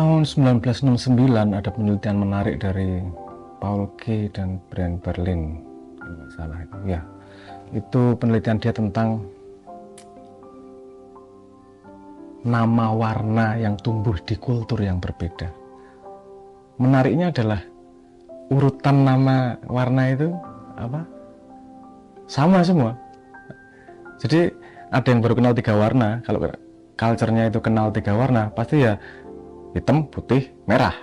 Tahun 1969 ada penelitian menarik dari Paul Kay dan Brian Berlin, kalau nggak salah itu. Ya, itu penelitian dia tentang nama warna yang tumbuh di kultur yang berbeda. Menariknya adalah urutan nama warna itu sama semua. Jadi ada yang baru kenal 3 warna. Kalau culture-nya itu kenal 3 warna, pasti ya hitam, putih, merah.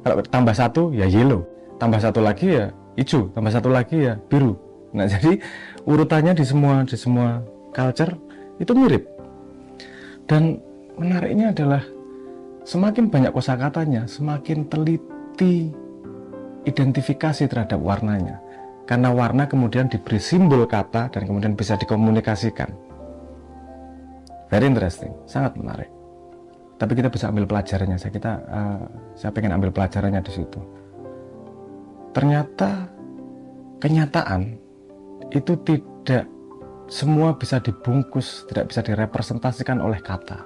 Kalau tambah 1 ya yellow, tambah 1 lagi ya hijau, tambah 1 lagi ya biru. Nah, jadi urutannya di semua culture itu mirip. Dan menariknya adalah semakin banyak kosakatanya, semakin teliti identifikasi terhadap warnanya. Karena warna kemudian diberi simbol kata dan kemudian bisa dikomunikasikan. Very interesting, sangat menarik. Tapi kita bisa ambil pelajarannya. Saya pengen ambil pelajarannya di situ. Ternyata kenyataan itu tidak semua bisa dibungkus, tidak bisa direpresentasikan oleh kata.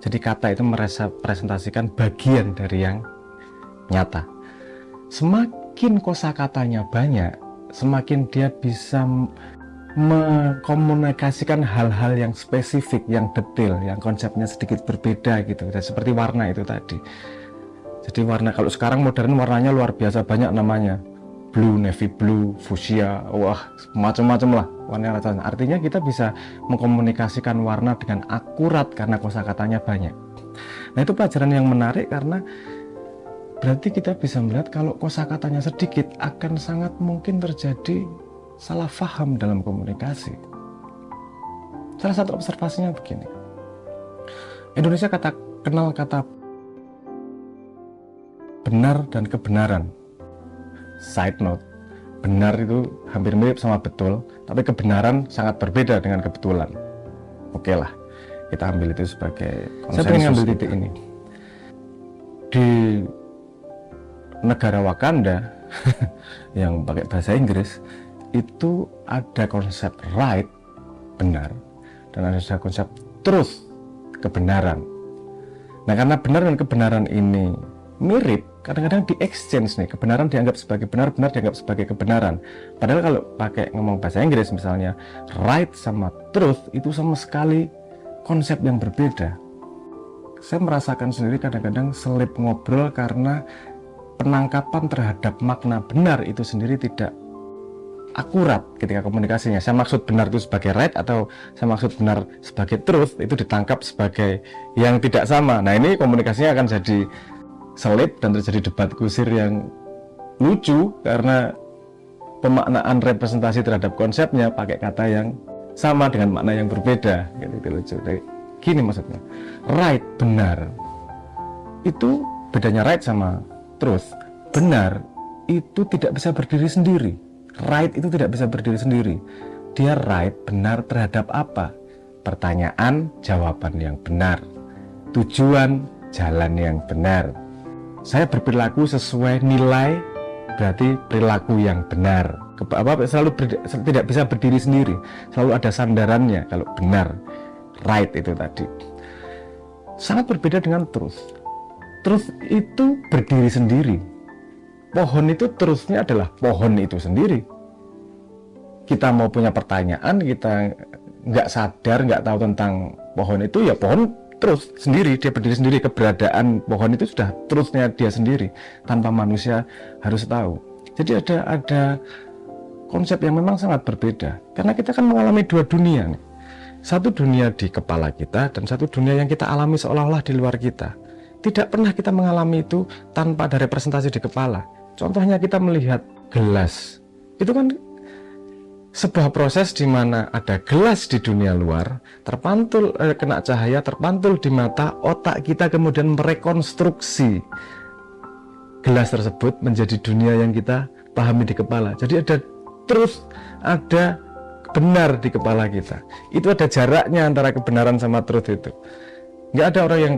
Jadi kata itu merepresentasikan bagian dari yang nyata. Semakin kosakatanya banyak, semakin dia bisa mengkomunikasikan hal-hal yang spesifik, yang detail, yang konsepnya sedikit berbeda gitu. Dan seperti warna itu tadi. Jadi warna, kalau sekarang modern warnanya luar biasa banyak namanya. Blue, navy blue, fuchsia, wah macam-macam lah warna. Artinya kita bisa mengkomunikasikan warna dengan akurat karena kosakatanya banyak. Nah, itu pelajaran yang menarik karena berarti kita bisa melihat kalau kosakatanya sedikit akan sangat mungkin terjadi salah paham dalam komunikasi. Salah satu observasinya begini. Indonesia kenal kata benar dan kebenaran. Side note, benar itu hampir mirip sama betul, tapi kebenaran sangat berbeda dengan kebetulan. Oke lah, kita ambil itu sebagai konsensus. Saya pengen ambil titik ini. Di negara Wakanda yang pakai bahasa Inggris, itu ada konsep right, benar, dan ada konsep truth, kebenaran. Nah, karena benar dan kebenaran ini mirip, kadang-kadang di exchange nih, kebenaran dianggap sebagai benar, benar dianggap sebagai kebenaran. Padahal kalau pakai ngomong bahasa Inggris misalnya, right sama truth itu sama sekali konsep yang berbeda. Saya merasakan sendiri kadang-kadang selip ngobrol karena penangkapan terhadap makna benar itu sendiri tidak akurat ketika komunikasinya. Saya maksud benar itu sebagai right atau saya maksud benar sebagai truth itu ditangkap sebagai yang tidak sama. Nah, ini komunikasinya akan jadi selip dan terjadi debat kusir yang lucu karena pemaknaan representasi terhadap konsepnya pakai kata yang sama dengan makna yang berbeda. Gitu, lucu. Gini maksudnya, right, benar, itu bedanya right sama truth. Benar itu tidak bisa berdiri sendiri. Right itu tidak bisa berdiri sendiri. Dia right, benar terhadap apa? Pertanyaan, jawaban yang benar. Tujuan, jalan yang benar. Saya berperilaku sesuai nilai, berarti perilaku yang benar. Tidak bisa berdiri sendiri. Selalu ada sandarannya kalau benar. Right itu tadi. Sangat berbeda dengan truth. Truth itu berdiri sendiri. Pohon itu truthnya adalah pohon itu sendiri. Kita mau punya pertanyaan, kita nggak sadar, nggak tahu tentang pohon itu, ya pohon truth sendiri, dia berdiri sendiri. Keberadaan pohon itu sudah truthnya dia sendiri, tanpa manusia harus tahu. Jadi ada konsep yang memang sangat berbeda. Karena kita kan mengalami 2 dunia nih. Satu dunia di kepala kita dan satu dunia yang kita alami seolah-olah di luar kita. Tidak pernah kita mengalami itu tanpa ada representasi di kepala. Contohnya kita melihat gelas. Itu kan sebuah proses di mana ada gelas di dunia luar, terpantul, kena cahaya, terpantul di mata, otak kita kemudian merekonstruksi gelas tersebut menjadi dunia yang kita pahami di kepala. Jadi ada truth, ada benar di kepala kita. Itu ada jaraknya antara kebenaran sama truth itu. Nggak ada orang yang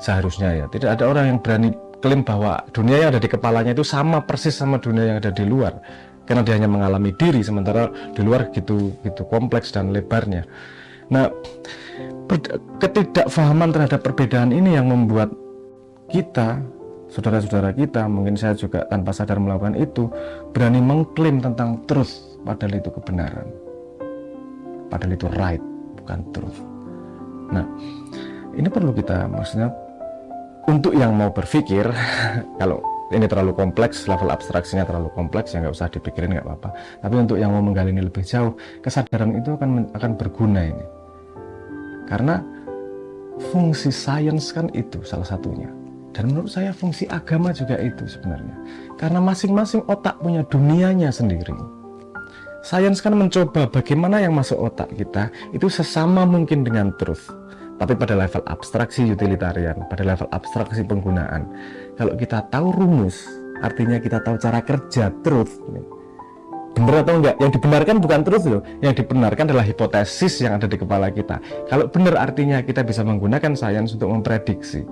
seharusnya ya, tidak ada orang yang berani klaim bahwa dunia yang ada di kepalanya itu sama persis sama dunia yang ada di luar, karena dia hanya mengalami diri, sementara di luar gitu kompleks dan lebarnya. Nah, ketidakfahaman terhadap perbedaan ini yang membuat kita, saudara-saudara kita, mungkin saya juga tanpa sadar melakukan itu, berani mengklaim tentang truth, padahal itu kebenaran, padahal itu right, bukan truth. Nah, ini perlu kita, maksudnya untuk yang mau berpikir kalau ini terlalu kompleks, level abstraksinya terlalu kompleks, ya nggak usah dipikirin, nggak apa-apa. Tapi untuk yang mau menggali ini lebih jauh, kesadaran itu akan berguna ini, karena fungsi sains kan itu salah satunya. Dan menurut saya fungsi agama juga itu sebenarnya, karena masing-masing otak punya dunianya sendiri. Sains kan mencoba bagaimana yang masuk otak kita itu sesama mungkin dengan truth, tapi pada level abstraksi utilitarian, pada level abstraksi penggunaan. Kalau kita tahu rumus, artinya kita tahu cara kerja truth, benar atau enggak. Yang dibenarkan bukan truth loh, yang dibenarkan adalah hipotesis yang ada di kepala kita. Kalau benar artinya kita bisa menggunakan sains untuk memprediksi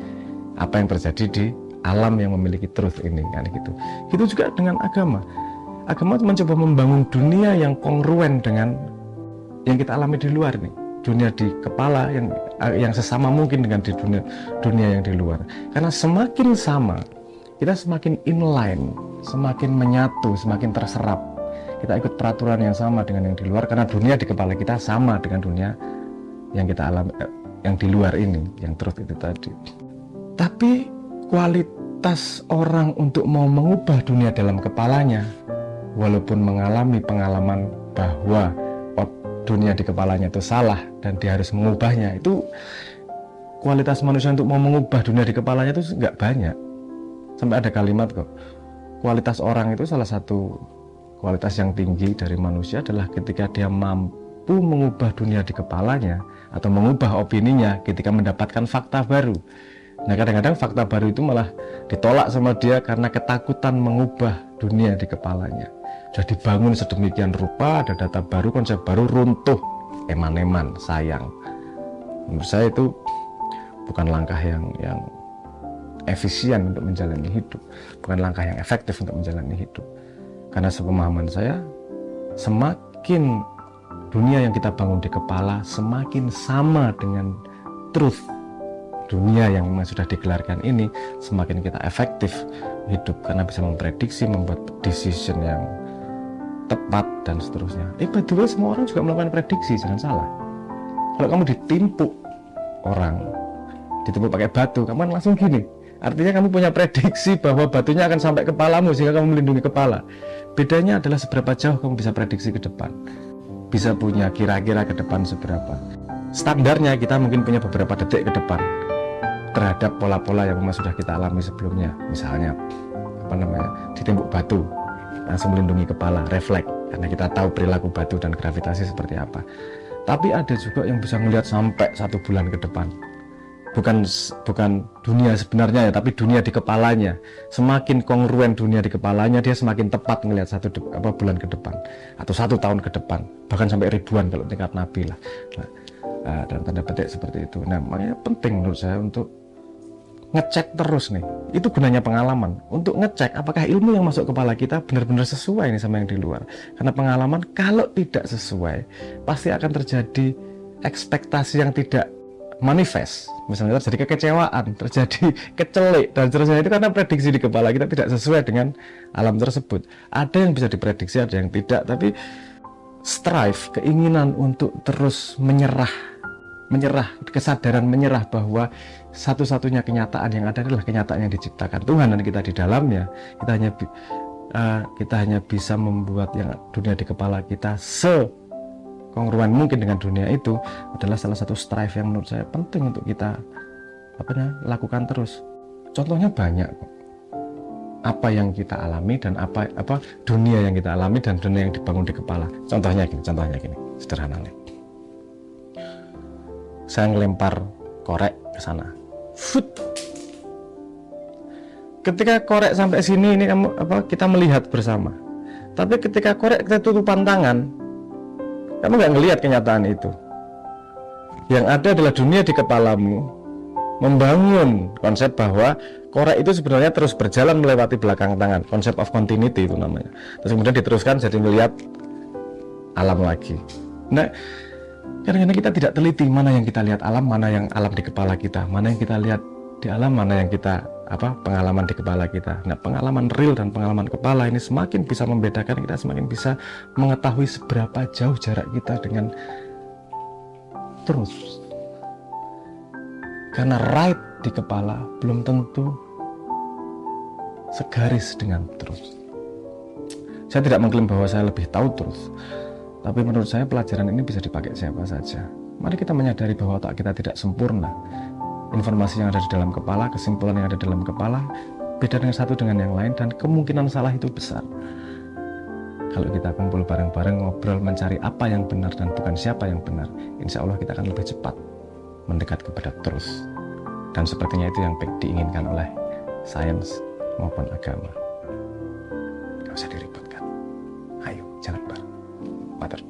apa yang terjadi di alam yang memiliki truth ini, kan gitu. Gitu juga dengan agama. Agama mencoba membangun dunia yang kongruen dengan yang kita alami di luar nih. Dunia di kepala yang sesama mungkin dengan di dunia yang di luar. Karena semakin sama, kita semakin inline, semakin menyatu, semakin terserap. Kita ikut peraturan yang sama dengan yang di luar, karena dunia di kepala kita sama dengan dunia yang kita alami, yang di luar ini, yang truth itu tadi. Tapi kualitas orang untuk mau mengubah dunia dalam kepalanya, walaupun mengalami pengalaman bahwa dunia di kepalanya itu salah dan dia harus mengubahnya, itu kualitas manusia untuk mau mengubah dunia di kepalanya itu nggak banyak. Sampai ada kalimat kok, kualitas orang itu salah satu kualitas yang tinggi dari manusia adalah ketika dia mampu mengubah dunia di kepalanya atau mengubah opininya ketika mendapatkan fakta baru. Nah, kadang-kadang fakta baru itu malah ditolak sama dia karena ketakutan mengubah dunia di kepalanya. Sudah dibangun sedemikian rupa, ada data baru, konsep baru, runtuh, eman-eman, sayang. Menurut saya itu bukan langkah yang efisien untuk menjalani hidup, bukan langkah yang efektif untuk menjalani hidup. Karena sepemahaman saya, semakin dunia yang kita bangun di kepala semakin sama dengan truth dunia yang memang sudah digelarkan ini, semakin kita efektif hidup karena bisa memprediksi, membuat decision yang tepat dan seterusnya. By the way, semua orang juga melakukan prediksi, jangan salah. Kalau kamu ditimpuk orang, ditimpuk pakai batu, kamu kan langsung gini, artinya kamu punya prediksi bahwa batunya akan sampai kepalamu sehingga kamu melindungi kepala. Bedanya adalah seberapa jauh kamu bisa prediksi ke depan, bisa punya kira-kira ke depan seberapa. Standarnya kita mungkin punya beberapa detik ke depan terhadap pola-pola yang memang sudah kita alami sebelumnya. Misalnya ditimpuk batu, langsung melindungi kepala, refleks, karena kita tahu perilaku batu dan gravitasi seperti apa. Tapi ada juga yang bisa melihat sampai 1 bulan ke depan. Bukan dunia sebenarnya ya, tapi dunia di kepalanya. Semakin kongruen dunia di kepalanya, dia semakin tepat melihat bulan ke depan atau 1 tahun ke depan, bahkan sampai ribuan kalau tingkat nabi lah. Dan tanda petik seperti itu. Nah, makanya penting menurut saya untuk ngecek terus nih. Itu gunanya pengalaman, untuk ngecek apakah ilmu yang masuk kepala kita benar-benar sesuai nih sama yang di luar. Karena pengalaman kalau tidak sesuai, pasti akan terjadi ekspektasi yang tidak manifest. Misalnya terjadi kekecewaan, terjadi kecelik dan seterusnya. Itu karena prediksi di kepala kita tidak sesuai dengan alam tersebut. Ada yang bisa diprediksi, ada yang tidak. Tapi strive, keinginan untuk terus menyerah, kesadaran menyerah bahwa satu-satunya kenyataan yang ada adalah kenyataan yang diciptakan Tuhan dan kita di dalamnya. Kita hanya bisa membuat yang dunia di kepala kita sekongruan mungkin dengan dunia itu, adalah salah satu strive yang menurut saya penting untuk kita lakukan terus. Contohnya banyak kok. Apa yang kita alami dan apa dunia yang kita alami dan dunia yang dibangun di kepala. Contohnya gini, sederhana nih. Saya ngelempar korek ke sana. Ketika korek sampai sini ini kita melihat bersama. Tapi ketika korek kita tutupan tangan, kamu nggak ngelihat kenyataan itu. Yang ada adalah dunia di kepalamu membangun konsep bahwa korek itu sebenarnya terus berjalan melewati belakang tangan. Konsep of continuity itu namanya. Terus kemudian diteruskan jadi melihat alam lagi. Nah, kadang-kadang kita tidak teliti mana yang kita lihat alam, mana yang alam di kepala kita, mana yang kita lihat di alam, mana yang kita pengalaman di kepala kita. Nah, pengalaman real dan pengalaman kepala ini semakin bisa membedakan kita, semakin bisa mengetahui seberapa jauh jarak kita dengan truth. Karena right di kepala belum tentu segaris dengan truth. Saya tidak mengklaim bahwa saya lebih tahu truth, tapi menurut saya pelajaran ini bisa dipakai siapa saja. Mari kita menyadari bahwa otak kita tidak sempurna. Informasi yang ada di dalam kepala, kesimpulan yang ada di dalam kepala, beda dengan satu dengan yang lain, dan kemungkinan salah itu besar. Kalau kita kumpul bareng-bareng, ngobrol, mencari apa yang benar dan bukan siapa yang benar, insya Allah kita akan lebih cepat mendekat kepada truth. Dan sepertinya itu yang diinginkan oleh sains maupun agama. Gak usah diributkan. Ayo, jalan bareng. Matur.